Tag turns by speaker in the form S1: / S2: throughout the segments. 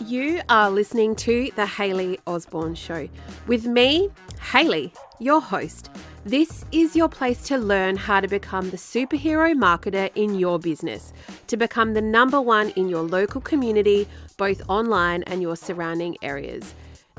S1: You are listening to The Hayley Osborne Show with me, Hayley, your host. This is your place to learn how to become the superhero marketer in your business, to become the number one in your local community, both online and your surrounding areas.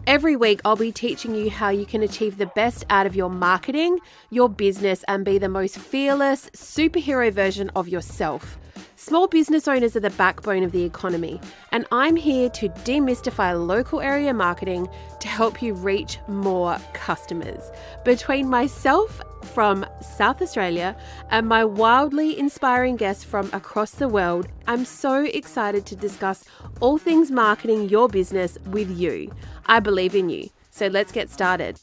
S1: Every week, I'll be teaching you how you can achieve the best out of your marketing, your business, and be the most fearless superhero version of yourself. Small business owners are the backbone of the economy, and I'm here to demystify local area marketing to help you reach more customers. Between myself from South Australia and my wildly inspiring guests from across the world, I'm so excited to discuss all things marketing your business with you. I believe in you, so let's get started.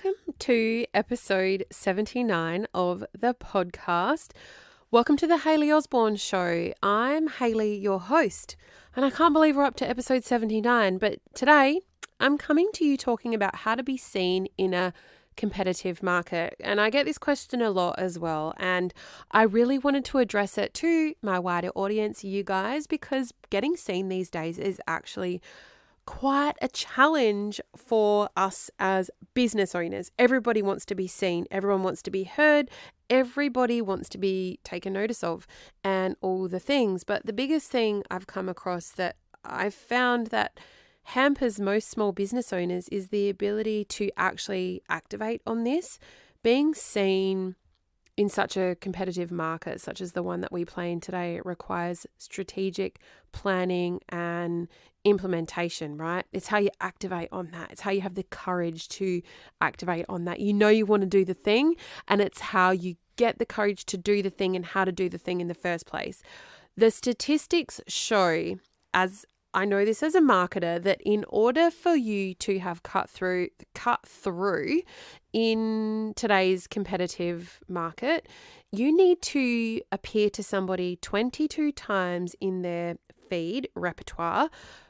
S1: Welcome to episode 79 of the podcast. Welcome to the Hayley Osborne Show. I'm Hayley, your host, and I can't believe we're up to episode 79, but today I'm coming to you talking about how to be seen in a competitive market. And I get this question a lot as well, and I really wanted to address it to my wider audience, you guys, because getting seen these days is actually quite a challenge for us as business owners. Everybody wants to be seen, everyone wants to be heard, everybody wants to be taken notice of, and all the things. But the biggest thing I've come across that I've found that hampers most small business owners is the ability to actually activate on this. Being seen in such a competitive market, such as the one that we play in today, it requires strategic planning and implementation, right? It's how you activate on that. It's how you have the courage to activate on that. You know you want to do the thing, and it's how you get the courage to do the thing and how to do the thing in the first place. The statistics show, as I know this as a marketer, that in order for you to have cut through in today's competitive market, you need to appear to somebody 22 times in their feed repertoire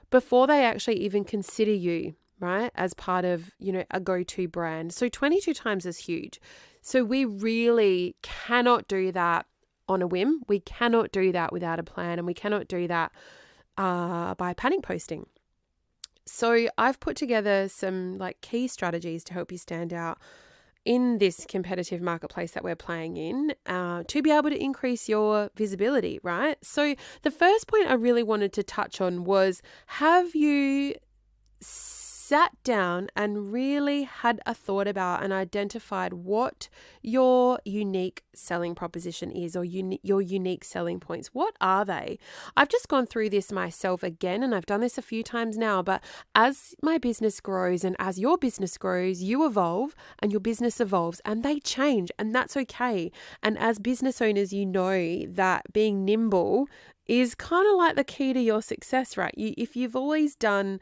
S1: before they actually even consider you, right, as part of, a go-to brand. So 22 times is huge. So we really cannot do that on a whim. We cannot do that without a plan, and we cannot do that by panic posting. So I've put together some key strategies to help you stand out in this competitive marketplace that we're playing in, to be able to increase your visibility, right? So the first point I really wanted to touch on was, have you sat down and really had a thought about and identified what your unique selling proposition is, or your unique selling points? What are they? I've just gone through this myself again, and I've done this a few times now, but as my business grows and as your business grows, you evolve and your business evolves, and they change, and that's okay. And as business owners, you know that being nimble is kind of like the key to your success, right? If you've always done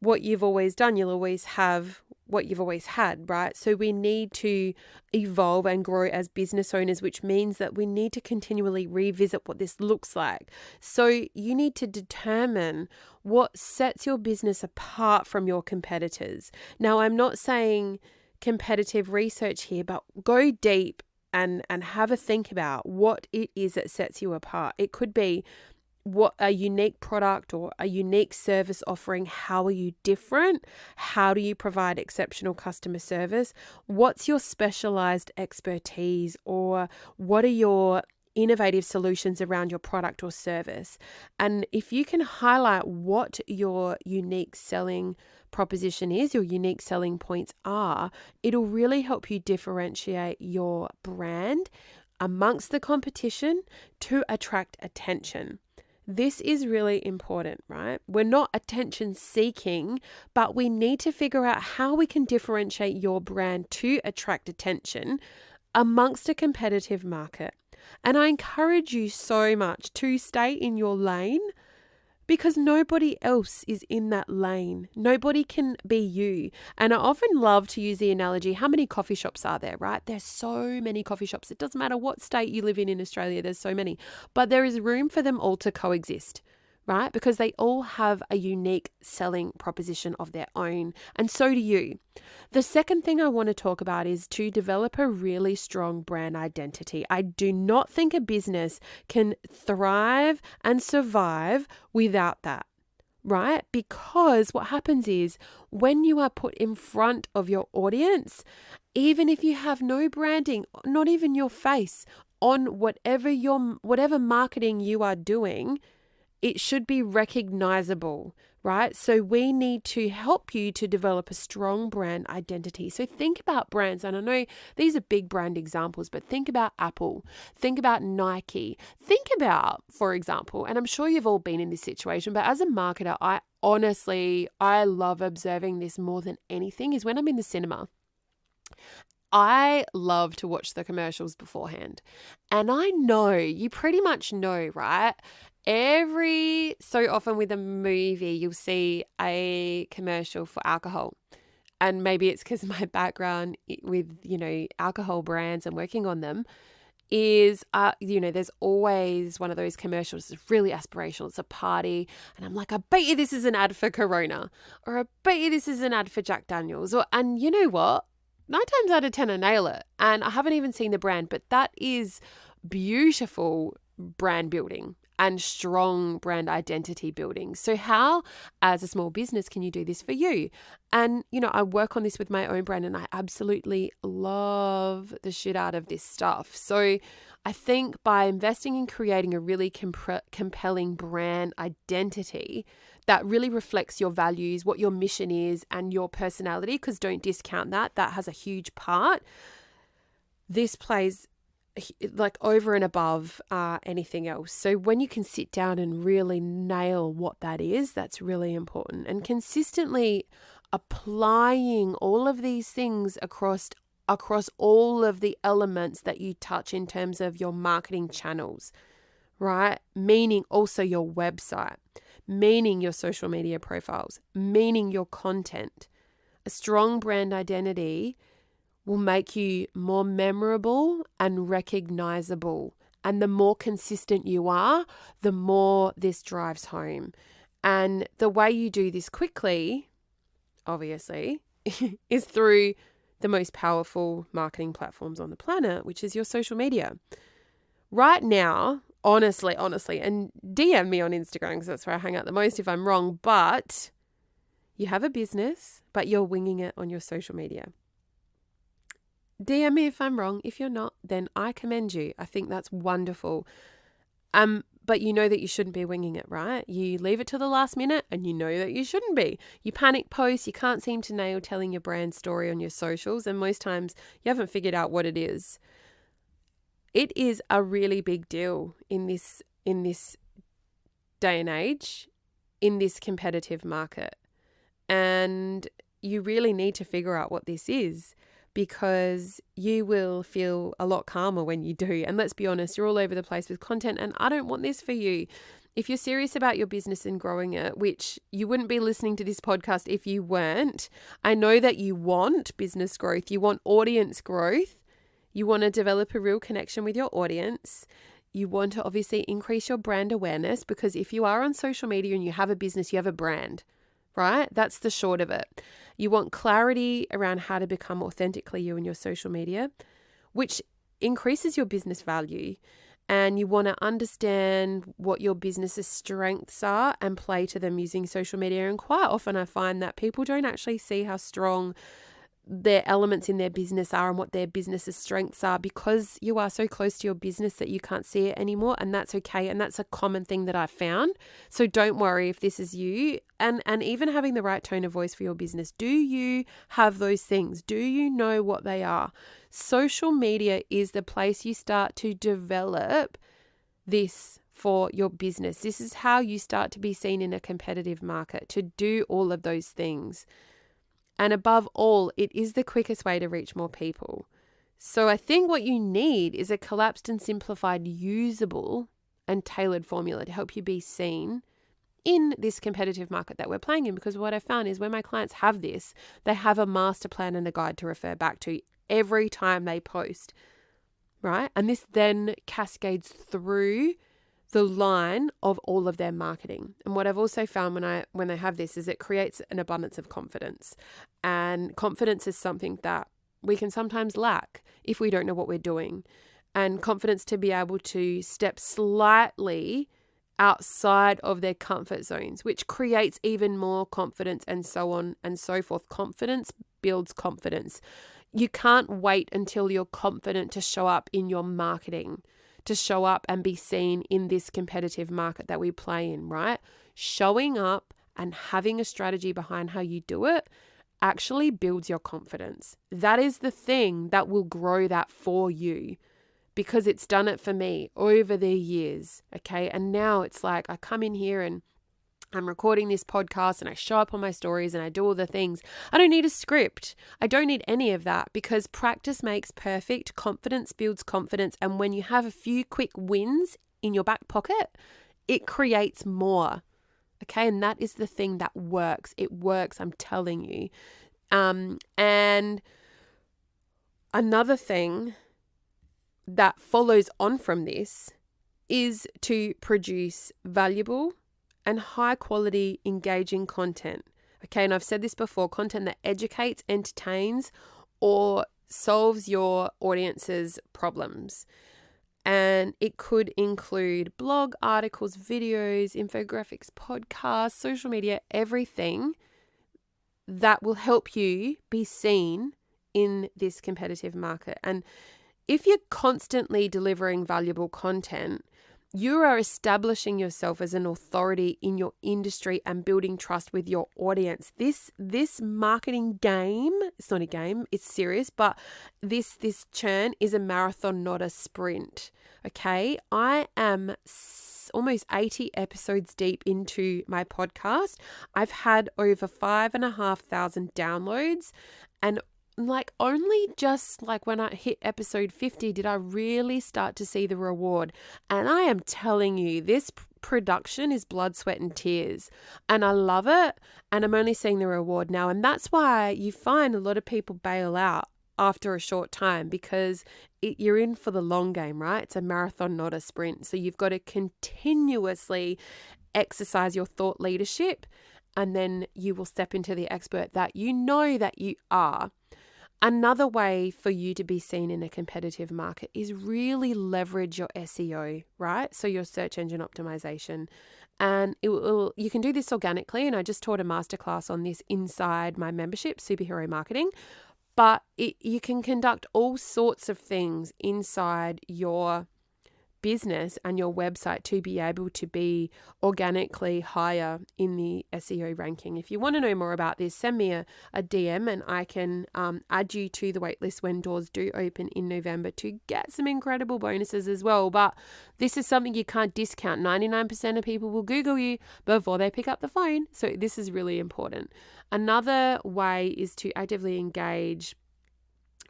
S1: what you've always done, you'll always have what you've always had, right? So we need to evolve and grow as business owners, which means that we need to continually revisit what this looks like. So you need to determine what sets your business apart from your competitors. Now, I'm not saying competitive research here, but go deep and have a think about what it is that sets you apart. It could be what a unique product or a unique service offering. How are you different? How do you provide exceptional customer service? What's your specialized expertise, or what are your innovative solutions around your product or service? And if you can highlight what your unique selling proposition is, your unique selling points are, it'll really help you differentiate your brand amongst the competition to attract attention. This is really important, right? We're not attention seeking, but we need to figure out how we can differentiate your brand to attract attention amongst a competitive market. And I encourage you so much to stay in your lane, because nobody else is in that lane. Nobody can be you. And I often love to use the analogy, how many coffee shops are there, right? There's so many coffee shops. It doesn't matter what state you live in Australia, there's so many. But there is room for them all to coexist, right? Because they all have a unique selling proposition of their own, and so do you. The second thing I want to talk about is to develop a really strong brand identity. I do not think a business can thrive and survive without that, right? Because what happens is when you are put in front of your audience, even if you have no branding, not even your face, on whatever marketing you are doing, it should be recognizable, right? So we need to help you to develop a strong brand identity. So think about brands, and I know these are big brand examples, but think about Apple, think about Nike, think about, for example, and I'm sure you've all been in this situation, but as a marketer, I love observing this more than anything, is when I'm in the cinema. I love to watch the commercials beforehand. And I know, you pretty much know, right? Every so often with a movie, you'll see a commercial for alcohol. And maybe it's because my background with, alcohol brands and working on them is, there's always one of those commercials that's really aspirational. It's a party. And I'm like, I bet you this is an ad for Corona. Or I bet you this is an ad for Jack Daniels. And you know what? 9 times out of 10, I nail it. And I haven't even seen the brand, but that is beautiful brand building and strong brand identity building. So how, as a small business, can you do this for you? And, I work on this with my own brand, and I absolutely love the shit out of this stuff. So I think by investing in creating a really compelling brand identity that really reflects your values, what your mission is, and your personality, because don't discount that. That has a huge part. This plays like over and above anything else. So when you can sit down and really nail what that is, that's really important. And consistently applying all of these things across all of the elements that you touch in terms of your marketing channels, right? Meaning also your website, meaning your social media profiles, meaning your content. A strong brand identity will make you more memorable and recognizable. And the more consistent you are, the more this drives home. And the way you do this quickly, obviously, is through the most powerful marketing platforms on the planet, which is your social media. Right now, honestly, and DM me on Instagram because that's where I hang out the most if I'm wrong, but you have a business, but you're winging it on your social media. DM me if I'm wrong. If you're not, then I commend you. I think that's wonderful. But you know that you shouldn't be winging it, right? You leave it to the last minute and you know that you shouldn't be. You panic post, you can't seem to nail telling your brand story on your socials, and most times you haven't figured out what it is. It is a really big deal in this day and age, in this competitive market. And you really need to figure out what this is, because you will feel a lot calmer when you do. And let's be honest, you're all over the place with content, and I don't want this for you. If you're serious about your business and growing it, which you wouldn't be listening to this podcast if you weren't, I know that you want business growth, you want audience growth, you want to develop a real connection with your audience. You want to obviously increase your brand awareness, because if you are on social media and you have a business, you have a brand, right? That's the short of it. You want clarity around how to become authentically you in your social media, which increases your business value. And you want to understand what your business's strengths are and play to them using social media. And quite often I find that people don't actually see how strong their elements in their business are and what their business's strengths are, because you are so close to your business that you can't see it anymore. And that's okay. And that's a common thing that I've found. So don't worry if this is you. And even having the right tone of voice for your business. Do you have those things? Do you know what they are? Social media is the place you start to develop this for your business. This is how you start to be seen in a competitive market, to do all of those things. And above all, it is the quickest way to reach more people. So I think what you need is a collapsed and simplified, usable and tailored formula to help you be seen in this competitive market that we're playing in. Because what I found is when my clients have this, they have a master plan and a guide to refer back to every time they post, right? And this then cascades through the line of all of their marketing. And what I've also found when they have this is it creates an abundance of confidence. And confidence is something that we can sometimes lack if we don't know what we're doing. And confidence to be able to step slightly outside of their comfort zones, which creates even more confidence, and so on and so forth. Confidence builds confidence. You can't wait until you're confident to show up in your marketing, to show up and be seen in this competitive market that we play in, right? Showing up and having a strategy behind how you do it actually builds your confidence. That is the thing that will grow that for you, because it's done it for me over the years, okay? And now it's like I come in here and I'm recording this podcast and I show up on my stories and I do all the things. I don't need a script. I don't need any of that, because practice makes perfect. Confidence builds confidence. And when you have a few quick wins in your back pocket, it creates more. Okay. And that is the thing that works. It works. I'm telling you. And another thing that follows on from this is to produce valuable and high quality, engaging content. Okay, and I've said this before, content that educates, entertains, or solves your audience's problems. And it could include blog articles, videos, infographics, podcasts, social media, everything that will help you be seen in this competitive market. And if you're constantly delivering valuable content, you are establishing yourself as an authority in your industry and building trust with your audience. This marketing game, it's not a game, it's serious, but this churn is a marathon, not a sprint. Okay, I am almost 80 episodes deep into my podcast. I've had over 5,500 downloads, and only just when I hit episode 50 did I really start to see the reward. And I am telling you, this production is blood, sweat, and tears. And I love it. And I'm only seeing the reward now. And that's why you find a lot of people bail out after a short time, because you're in for the long game, right? It's a marathon, not a sprint. So you've got to continuously exercise your thought leadership, and then you will step into the expert that you know that you are. Another way for you to be seen in a competitive market is really leverage your SEO, right? So your search engine optimization. And you can do this organically. And I just taught a masterclass on this inside my membership, Superhero Marketing. But you can conduct all sorts of things inside your business and your website to be able to be organically higher in the SEO ranking. If you want to know more about this, send me a DM and I can add you to the waitlist when doors do open in November to get some incredible bonuses as well. But this is something you can't discount. 99% of people will Google you before they pick up the phone. So this is really important. Another way is to actively engage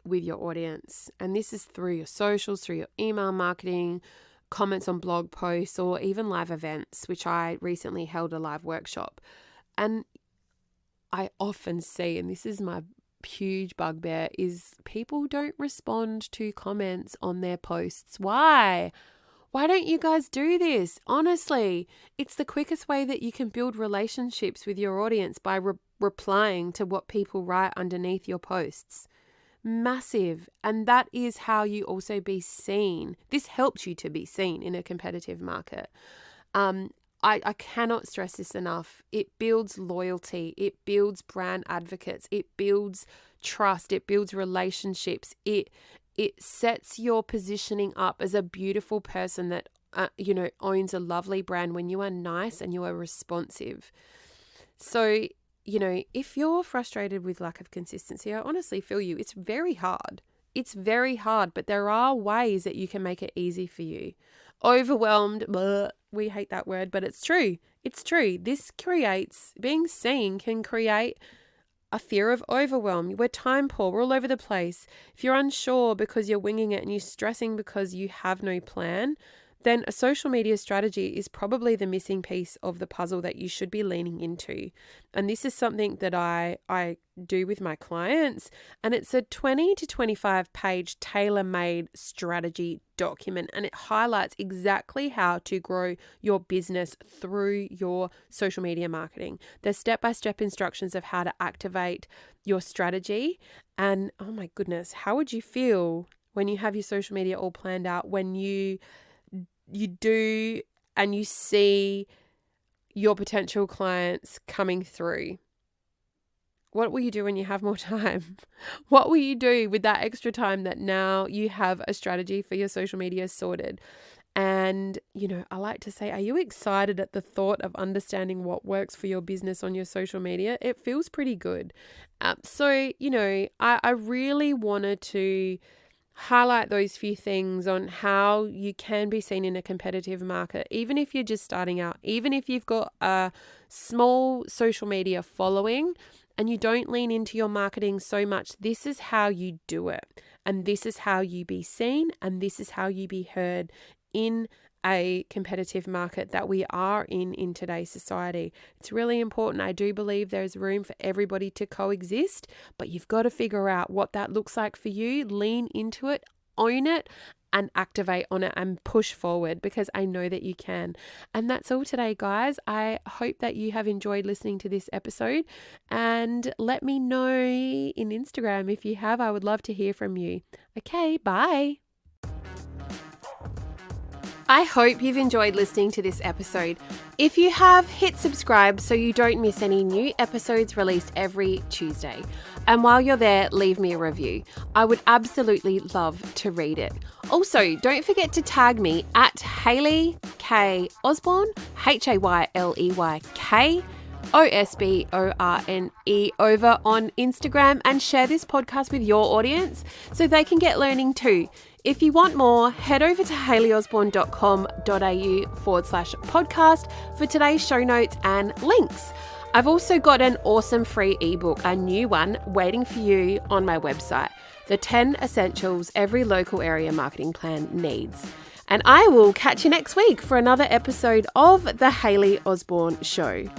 S1: with your audience. And this is through your socials, through your email marketing, comments on blog posts, or even live events, which I recently held a live workshop. And I often see, and this is my huge bugbear, is people don't respond to comments on their posts. Why? Why don't you guys do this? Honestly, it's the quickest way that you can build relationships with your audience, by replying to what people write underneath your posts. Massive. And that is how you also be seen. This helps you to be seen in a competitive market. I cannot stress this enough. It builds loyalty. It builds brand advocates. It builds trust. It builds relationships. It sets your positioning up as a beautiful person that owns a lovely brand when you are nice and you are responsive. So if you're frustrated with lack of consistency, I honestly feel you. It's very hard. It's very hard, but there are ways that you can make it easy for you. Overwhelmed, we hate that word, but it's true. It's true. Being seen can create a fear of overwhelm. We're time poor. We're all over the place. If you're unsure because you're winging it and you're stressing because you have no plan, then a social media strategy is probably the missing piece of the puzzle that you should be leaning into. And this is something that I do with my clients, and it's a 20 to 25 page tailor-made strategy document, and it highlights exactly how to grow your business through your social media marketing. There's step-by-step instructions of how to activate your strategy, and oh my goodness, how would you feel when you have your social media all planned out, when you do and you see your potential clients coming through? What will you do when you have more time? What will you do with that extra time that now you have a strategy for your social media sorted? And, I like to say, are you excited at the thought of understanding what works for your business on your social media? It feels pretty good. I really wanted to highlight those few things on how you can be seen in a competitive market, even if you're just starting out, even if you've got a small social media following and you don't lean into your marketing so much. This is how you do it, and this is how you be seen, and this is how you be heard in a competitive market that we are in today's society. It's really important. I do believe there's room for everybody to coexist, but you've got to figure out what that looks like for you. Lean into it, own it, and activate on it and push forward, because I know that you can. And that's all today, guys. I hope that you have enjoyed listening to this episode, and let me know in Instagram if you have. I would love to hear from you. Okay, bye. I hope you've enjoyed listening to this episode. If you have, hit subscribe so you don't miss any new episodes released every Tuesday. And while you're there, leave me a review. I would absolutely love to read it. Also, don't forget to tag me at Hayley K Osborne, HayleyK Osborne over on Instagram, and share this podcast with your audience so they can get learning too. If you want more, head over to hayleyosborne.com.au/podcast for today's show notes and links. I've also got an awesome free ebook, a new one, waiting for you on my website, The 10 Essentials Every Local Area Marketing Plan Needs. And I will catch you next week for another episode of The Hayley Osborne Show.